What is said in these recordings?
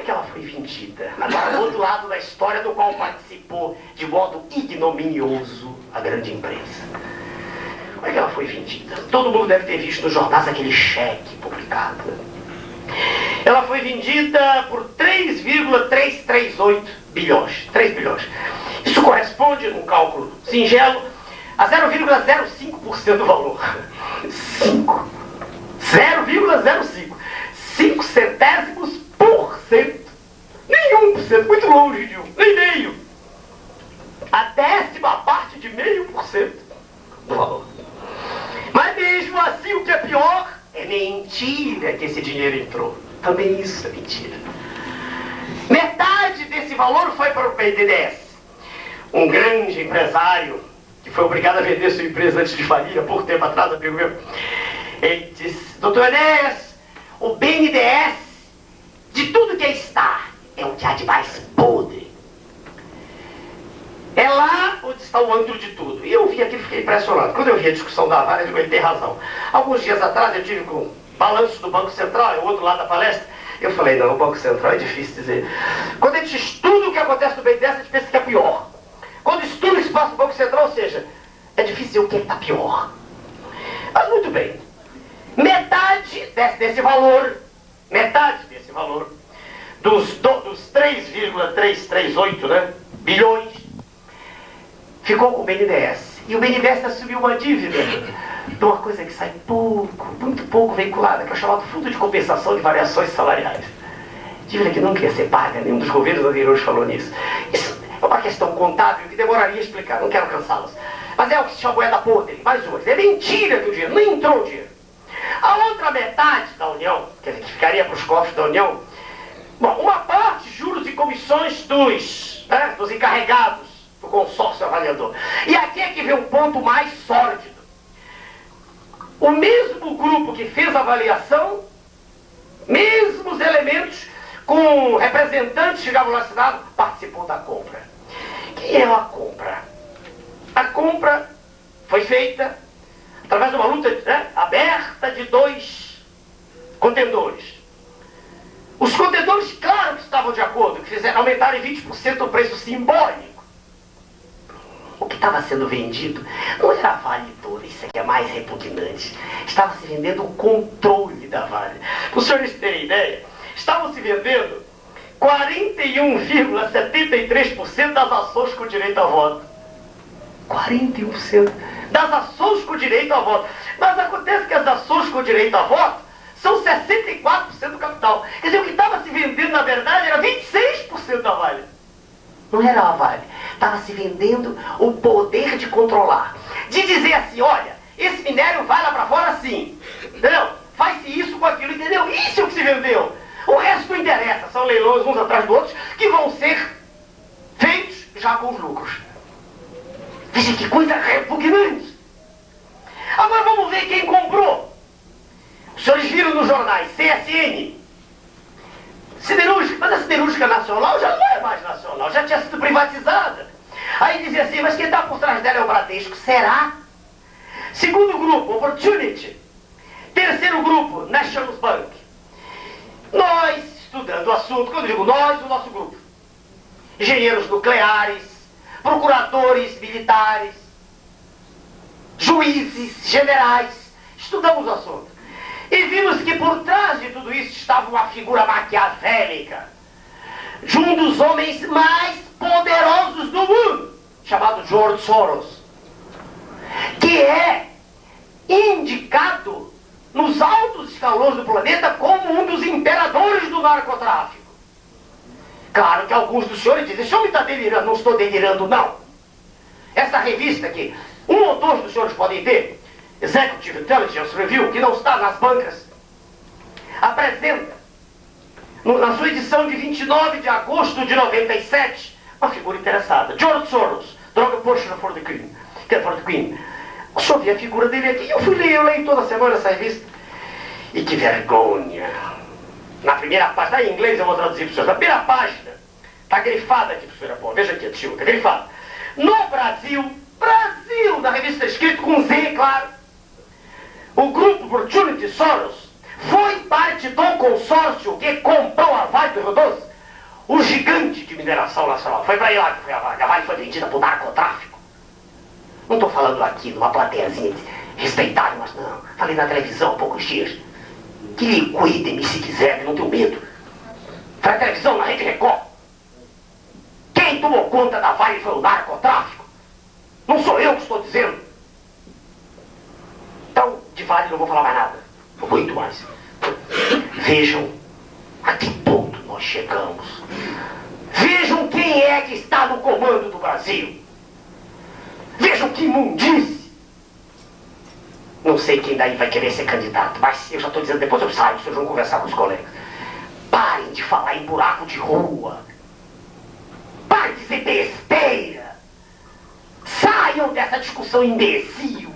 que ela foi vendida? Agora, do outro lado da história, do qual participou de modo ignominioso a grande empresa. Como é que ela foi vendida? Todo mundo deve ter visto nos jornais aquele cheque publicado. Ela foi vendida por 3,338 bilhões. 3 bilhões. Isso corresponde, num cálculo singelo, a 0,05% do valor. 0,05. 5 centésimos por cento. Nem 1%, muito longe de 1, nem meio. A 10ª parte de 0,5% do valor. Mas mesmo assim, o que é pior, é mentira que esse dinheiro entrou. Também isso é mentira. Metade desse valor foi para o BNDES. Um grande empresário, que foi obrigado a vender sua empresa antes de falir, há pouco tempo atrás, amigo meu. Ele disse, doutor Enéas, o BNDES, de tudo que está, é o que há de mais podre. É lá onde está o antro de tudo. E eu vi aquilo e fiquei impressionado. Quando eu vi a discussão da Vale, eu digo, ele tem razão. Alguns dias atrás eu tive com o balanço do Banco Central, é o outro lado da palestra. Eu falei, não, o Banco Central é difícil dizer. Quando a gente estuda o que acontece no BNDES, a gente pensa que é pior. Quando estuda o espaço do Banco Central, ou seja, é difícil dizer o que está pior. Mas muito bem. Metade desse valor, dos 3,338, né, bilhões, ficou com o BNDES. E o BNDES assumiu uma dívida de uma coisa que sai pouco, muito pouco veiculada, que é o chamado Fundo de Compensação de Variações Salariais. Dívida que nunca ia ser paga, nenhum dos governos anteriores falou nisso. Isso é uma questão contábil que demoraria a explicar, não quero cansá-los. Mas é o que se chama moeda podre, mais uma. É mentira que o dinheiro, nem entrou o dinheiro. A outra metade da União, quer dizer, que ficaria para os cofres da União, bom, uma parte, juros e comissões dos encarregados do consórcio avaliador. E aqui é que vem o ponto mais sórdido. O mesmo grupo que fez a avaliação, mesmos elementos, com representantes de Gabo Lacinado, participou da compra. Que é a compra? A compra foi feita através de uma luta aberta de 2 contendores. Os contendores, claro que estavam de acordo, que fizeram aumentar em 20% o preço simbólico. O que estava sendo vendido não era a Vale toda, isso aqui é mais repugnante. Estava se vendendo o controle da Vale. Para os senhores terem ideia, estavam se vendendo 41,73% das ações com direito a voto. 41% das ações com direito a voto. Mas acontece que as ações com direito a voto são 64% do capital. Quer dizer, o que estava se vendendo, na verdade, era 26% da Vale. Não era a Vale. Estava se vendendo o poder de controlar. De dizer assim, olha, esse minério vai lá para fora assim. Entendeu? Faz-se isso com aquilo, entendeu? Isso é o que se vendeu. O resto não interessa. São leilões uns atrás dos outros que vão ser feitos já com os lucros. Veja que coisa repugnante. Agora vamos ver quem comprou. Os senhores viram nos jornais, CSN, siderúrgica, mas a siderúrgica nacional já não é mais nacional, já tinha sido privatizada. Aí dizia assim, mas quem está por trás dela é o Bradesco, será? Segundo grupo, Opportunity. Terceiro grupo, National Bank. Nós, estudando o assunto, quando eu digo nós, o nosso grupo, engenheiros nucleares, procuradores militares, juízes, generais, estudamos o assunto. E vimos que por trás de tudo isso estava uma figura maquiavélica de um dos homens mais poderosos do mundo, chamado George Soros, que é indicado nos altos escalões do planeta como um dos imperadores do narcotráfico. Claro que alguns dos senhores dizem, o senhor está delirando. Não estou delirando, não. Essa revista que um ou dois dos senhores podem ter, Executive Intelligence Review, que não está nas bancas, apresenta, na sua edição de 29 de agosto de 97, uma figura interessada. George Soros, Drug Pusher for the Queen. Eu só vi a figura dele aqui. Eu leio toda semana essa revista. E que vergonha. Na primeira página, está em inglês, eu vou traduzir para o senhor. Na primeira página, está grifada aqui para o senhor Apolo. Veja aqui, tio, está grifada. No Brasil, na revista escrito com Z, claro, o grupo Opportunity Soros foi parte do consórcio que comprou a Vale do Rio Doce. o gigante de mineração nacional. Foi para lá que a Vale foi vendida para o narcotráfico. Não estou falando aqui numa plateiazinha respeitável, mas não. Falei na televisão há poucos dias. Que liquidem-me se quiserem, não tenho medo. Foi na televisão, na Rede Record. Quem tomou conta da Vale foi o narcotráfico. Não sou eu que estou dizendo. Então, de Vale não vou falar mais nada. Muito mais. Vejam a que ponto nós chegamos. Vejam quem é que está no comando do Brasil. Vejam que imundice. Não sei quem daí vai querer ser candidato, mas eu já estou dizendo, depois eu saio, vocês vão conversar com os colegas. Parem de falar em buraco de rua. Parem de dizer besteira. Saiam dessa discussão imbecil.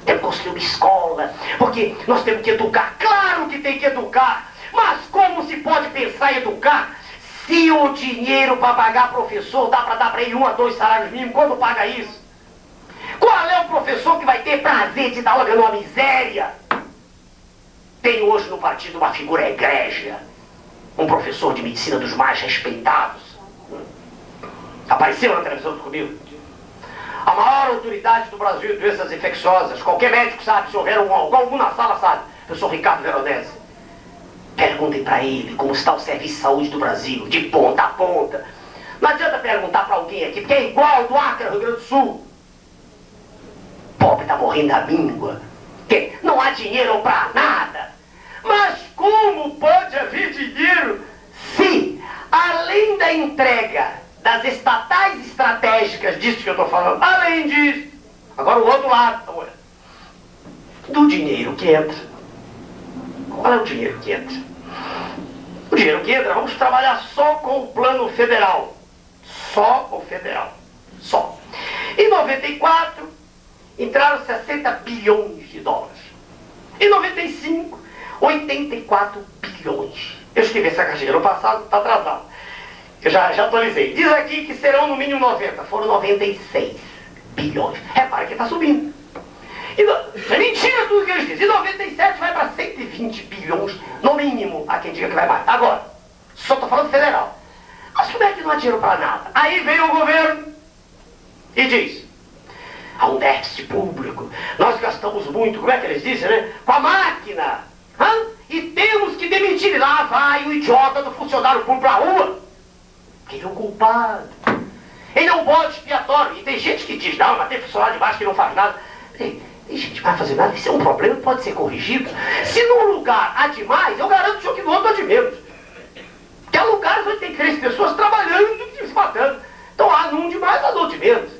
Temos que construir uma escola, porque nós temos que educar. Claro que tem que educar, mas como se pode pensar em educar se o dinheiro para pagar professor dá para dar para ele 1 a 2 salários mínimos? Quando paga isso? Qual é o professor que vai ter prazer de dar aula numa miséria? Tem hoje no partido uma figura egrégia, um professor de medicina dos mais respeitados. Apareceu na televisão comigo. A maior autoridade do Brasil em doenças infecciosas. Qualquer médico sabe, se houver algum na sala sabe. Professor Ricardo Veronese. Perguntem para ele como está o serviço de saúde do Brasil, de ponta a ponta. Não adianta perguntar para alguém aqui, porque é igual do Acre, Rio Grande do Sul. O pobre está morrendo da míngua. Porque não há dinheiro para nada. Mas como pode haver dinheiro se, além da entrega das estatais estratégicas, disso que eu estou falando, além disso, agora o outro lado, do dinheiro que entra. Qual é o dinheiro que entra? O dinheiro que entra, vamos trabalhar só com o plano federal. Só o federal. Só. Em 94, entraram 60 bilhões de dólares. Em 95, 84 bilhões. Eu escrevi essa caixinha no passado, está atrasado. Eu já atualizei. Diz aqui que serão no mínimo 90. Foram 96 bilhões. Repara que está subindo. É mentira tudo que eles dizem. Em 97 vai para 120 bilhões, no mínimo. Há quem diga que vai mais. Agora, só estou falando federal. Mas como é que não há dinheiro para nada? Aí vem o governo e diz: há um déficit público. Nós gastamos muito, como é que eles dizem, né? Com a máquina. E temos que demitir. E lá vai o idiota do funcionário público para a rua. Quem é o culpado? Ele é um bode expiatório. E tem gente que diz, não, mas tem funcionário de baixo que não faz nada. Tem gente que vai fazer nada. Isso é um problema que pode ser corrigido. Se num lugar há demais, eu garanto que no outro há de menos. Porque há lugares onde tem 3 pessoas trabalhando e se matando. Então há num demais, há no outro de menos.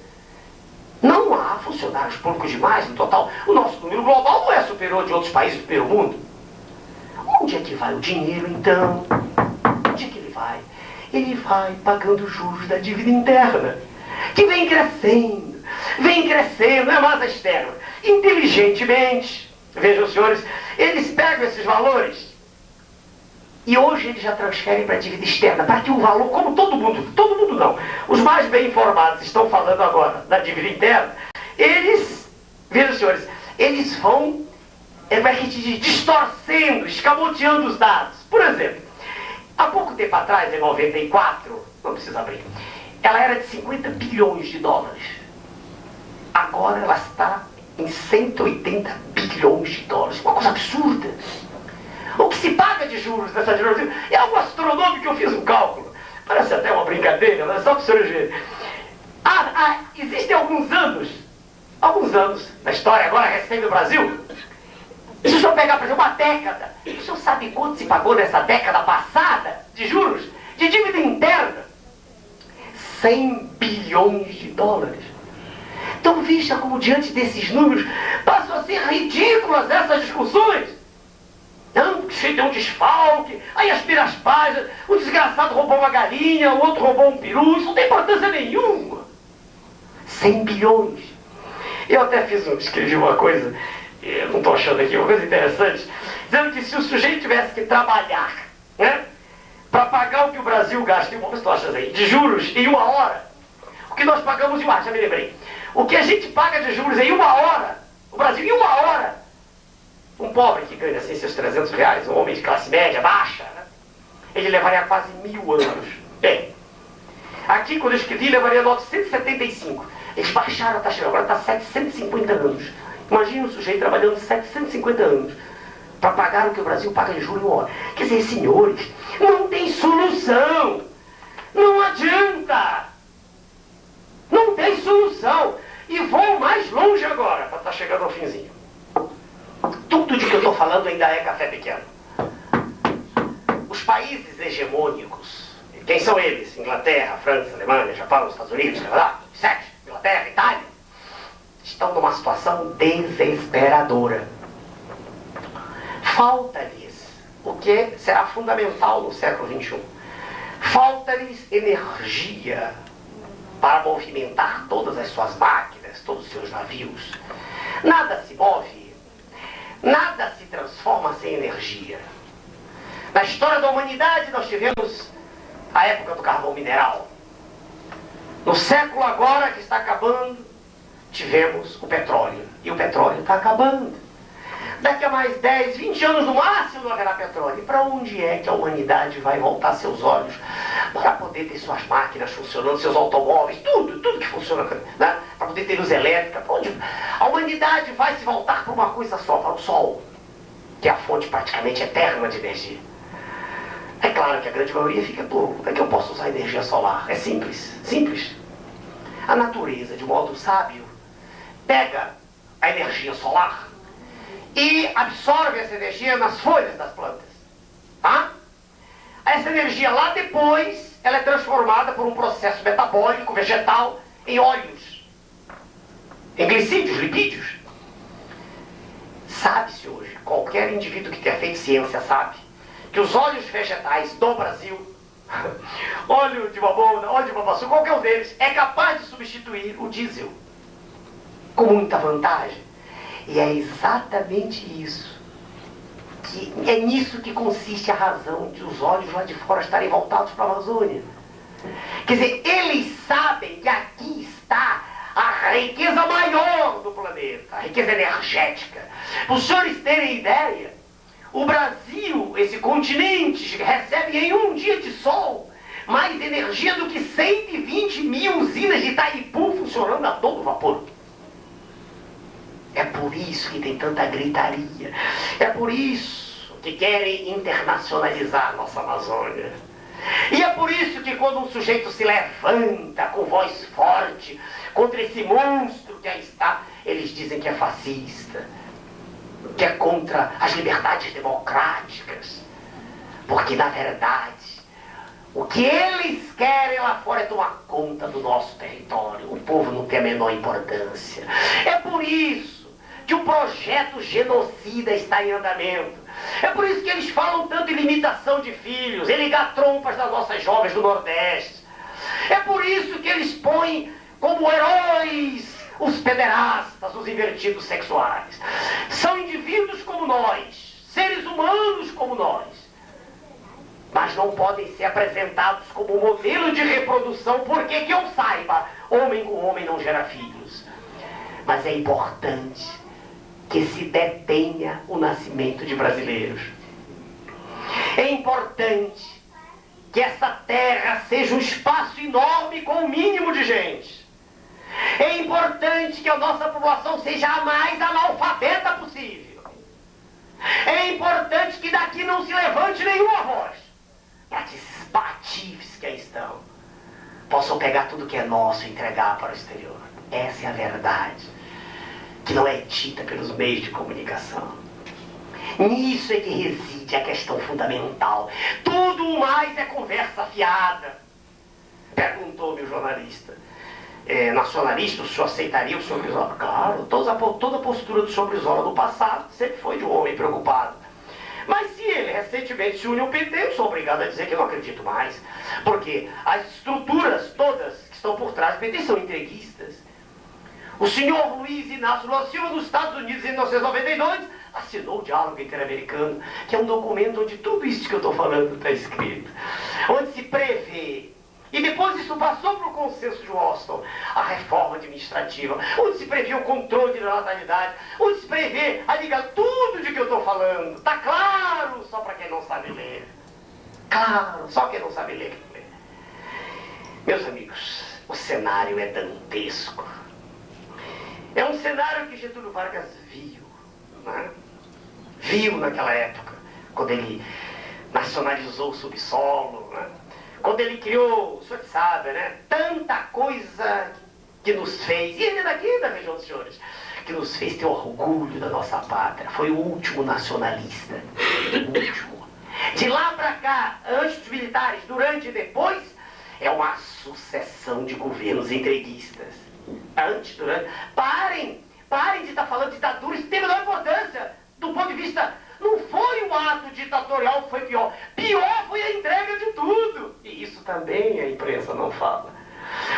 Não há funcionários públicos demais no total. O nosso número global não é superior de outros países do primeiro mundo. Onde é que vai o dinheiro, então? Onde é que ele vai? Ele vai pagando juros da dívida interna, que vem crescendo, não é massa externa. Inteligentemente, vejam senhores, eles pegam esses valores e hoje eles já transferem para a dívida externa, para que o valor, como todo mundo não, os mais bem informados estão falando agora da dívida interna, eles, vejam senhores, eles vão distorcendo, escamoteando os dados. Por exemplo, há pouco tempo atrás, em 94, não precisa abrir, ela era de 50 bilhões de dólares. Agora ela está em 180 bilhões de dólares. Uma coisa absurda. O que se paga de juros nessa dinâmica é algo astronômico que eu fiz um cálculo. Parece até uma brincadeira, mas é só para os senhores verem. Existem alguns anos na história agora recente do Brasil. Se o senhor pegar, por exemplo, uma década, o senhor sabe quanto se pagou nessa década passada de juros, de dívida interna? 100 bilhões de dólares. Então veja como diante desses números passam a ser ridículas essas discussões. Não, cheio de um desfalque, aí aspira as páginas, o desgraçado roubou uma galinha, o outro roubou um peru, isso não tem importância nenhuma. 100 bilhões. Eu até escrevi uma coisa, eu não estou achando aqui, uma coisa interessante, dizendo que se o sujeito tivesse que trabalhar, né, para pagar o que o Brasil gasta, vamos ver se tu achas aí, de juros em 1 hora, o que nós pagamos em 1 hora, já me lembrei, o que a gente paga de juros em 1 hora, o Brasil em 1 hora, um pobre que ganha assim seus 300 reais, um homem de classe média, baixa, né, ele levaria quase 1000 anos. Bem, aqui quando eu escrevi levaria 975. Eles baixaram a taxa, agora está 750 anos. Imagina um sujeito trabalhando 750 anos para pagar o que o Brasil paga em julho e hora. Quer dizer, senhores, não tem solução. Não adianta. Não tem solução. E vou mais longe agora, para estar chegando ao finzinho. Tudo de que eu estou falando ainda é café pequeno. Os países hegemônicos, quem são eles? Inglaterra, França, Alemanha, Japão, Estados Unidos, Canadá, Inglaterra, Itália, estão numa situação desesperadora. Falta-lhes o que será fundamental no século XXI. Falta-lhes energia para movimentar todas as suas máquinas, todos os seus navios. Nada se move, nada se transforma sem energia. Na história da humanidade nós tivemos a época do carvão mineral. No século agora que está acabando, tivemos o petróleo. E o petróleo está acabando. Daqui a mais 10, 20 anos no máximo não haverá petróleo. E para onde é que a humanidade vai voltar seus olhos para poder ter suas máquinas funcionando, seus automóveis, tudo que funciona, né? Para poder ter luz elétrica? Para onde? A humanidade vai se voltar para uma coisa só, para o Sol, que é a fonte praticamente eterna de energia. É claro que a grande maioria fica, pô, como é que eu posso usar energia solar? É simples, simples. A natureza, de modo sábio, pega a energia solar e absorve essa energia nas folhas das plantas, tá? Essa energia lá depois, ela é transformada por um processo metabólico vegetal em óleos, em glicídios, lipídios. Sabe-se hoje, qualquer indivíduo que tenha feito ciência sabe, que os óleos vegetais do Brasil, óleo de babouna, óleo de babaçu, qualquer um deles, é capaz de substituir o diesel com muita vantagem. E é exatamente isso, é nisso que consiste a razão de os olhos lá de fora estarem voltados para a Amazônia. Quer dizer, eles sabem que aqui está a riqueza maior do planeta, a riqueza energética. Para os senhores terem ideia, o Brasil, esse continente, recebe em um dia de sol mais energia do que 120 mil usinas de Itaipu funcionando a todo vapor. É por isso que tem tanta gritaria. É por isso que querem internacionalizar a nossa Amazônia. E é por isso que quando um sujeito se levanta com voz forte contra esse monstro que aí está, eles dizem que é fascista, que é contra as liberdades democráticas. Porque, na verdade, o que eles querem lá fora é tomar conta do nosso território. O povo não tem a menor importância. É por isso que o projeto genocida está em andamento. É por isso que eles falam tanto em limitação de filhos, em ligar trompas das nossas jovens do Nordeste. É por isso que eles põem como heróis os pederastas, os invertidos sexuais. São indivíduos como nós, seres humanos como nós, mas não podem ser apresentados como modelo de reprodução, porque que eu saiba, homem com homem não gera filhos. Mas é importante que se detenha o nascimento de brasileiros. É importante que essa terra seja um espaço enorme com o mínimo de gente. É importante que a nossa população seja a mais analfabeta possível. É importante que daqui não se levante nenhuma voz, para que esses patifes que aí estão possam pegar tudo que é nosso e entregar para o exterior. Essa é a verdade, que não é dita pelos meios de comunicação. Nisso é que reside a questão fundamental. Tudo mais é conversa fiada. Perguntou-me o jornalista. Nacionalista, o senhor aceitaria o senhor Brizola? Claro, toda a postura do senhor Brizola no passado sempre foi de um homem preocupado. Mas se ele recentemente se uniu ao PT, eu sou obrigado a dizer que eu não acredito mais. Porque as estruturas todas que estão por trás do PT são entreguistas. O senhor Luiz Inácio Lula Silva, nos Estados Unidos, em 1992, assinou o Diálogo Interamericano, que é um documento onde tudo isso que eu estou falando está escrito. Onde se prevê, e depois isso passou para o consenso de Washington, a reforma administrativa, onde se prevê o controle da natalidade, onde se prevê a liga, tudo de que eu estou falando. Está claro, só para quem não sabe ler. Claro, só quem não sabe ler que não lê. Meus amigos, o cenário é dantesco. É um cenário que Getúlio Vargas viu, né? Viu naquela época, quando ele nacionalizou o subsolo, né? Quando ele criou, o senhor sabe, né? Tanta coisa que nos fez, e ele é daqui da região dos senhores, que nos fez ter orgulho da nossa pátria. Foi o último nacionalista. O último. De lá pra cá, antes dos militares, durante e depois, é uma sucessão de governos entreguistas. Antes, durante... Parem de estar falando de ditadura, isso tem a menor importância. Do ponto de vista, não foi o ato ditatorial que foi pior. Pior foi a entrega de tudo. E isso também a imprensa não fala.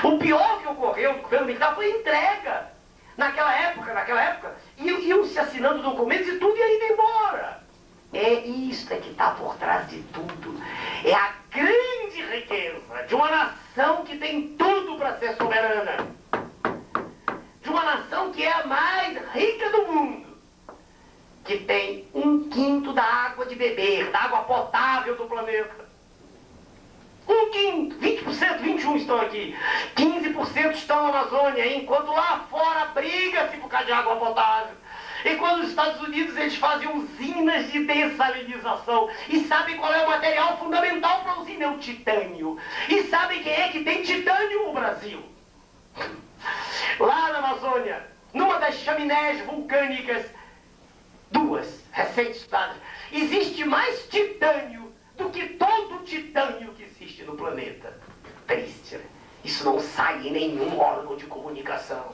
O pior que ocorreu no governo militar foi a entrega. Naquela época, iam se assinando documentos e tudo ia indo embora. É isso que está por trás de tudo. É a grande riqueza de uma nação que tem tudo para ser soberana. De uma nação que é a mais rica do mundo. Que tem 1/5 da água de beber, da água potável do planeta. 1/5, 20%, 21% estão aqui. 15% estão na Amazônia, enquanto lá fora briga-se por causa de água potável. E quando os Estados Unidos eles fazem usinas de dessalinização. E sabem qual é o material fundamental para a usina? É o titânio. E sabem quem é que tem titânio no Brasil? Lá na Amazônia, numa das chaminés vulcânicas, duas, recém-estudadas, existe mais titânio do que todo o titânio que existe no planeta. Triste, né? Isso não sai em nenhum órgão de comunicação.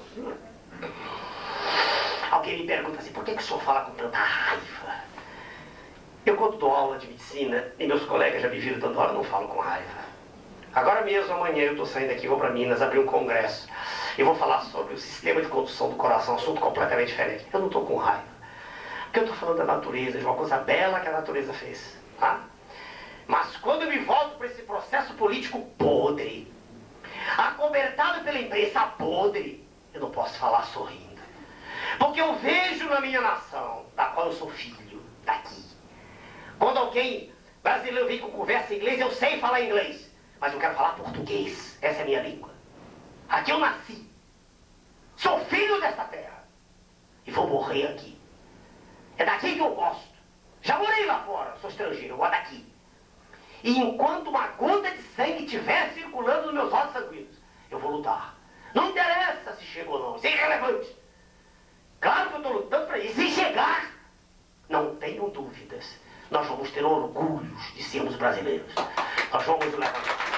Alguém me pergunta assim, por que o senhor fala com tanta raiva? Eu, quando dou aula de medicina, e meus colegas já me viram dando aula, não falo com raiva. Agora mesmo, amanhã, eu estou saindo aqui, vou para Minas, abrir um congresso. E vou falar sobre o sistema de condução do coração, assunto completamente diferente. Eu não estou com raiva. Porque eu estou falando da natureza, de uma coisa bela que a natureza fez. Tá? Mas quando eu me volto para esse processo político podre, acobertado pela imprensa podre, eu não posso falar sorrindo. Porque eu vejo na minha nação, da qual eu sou filho, daqui. Quando alguém brasileiro vem com conversa em inglês, eu sei falar inglês. Mas eu quero falar português. Essa é a minha língua. Aqui eu nasci. Sou filho desta terra. E vou morrer aqui. É daqui que eu gosto. Já morei lá fora, sou estrangeiro, eu gosto daqui. E enquanto uma gota de sangue estiver circulando nos meus vasos sanguíneos, eu vou lutar. Não interessa se chega ou não, isso é irrelevante. Claro que eu estou lutando para isso. E se chegar, não tenham dúvidas, nós vamos ter orgulhos de sermos brasileiros. Nós vamos levantar.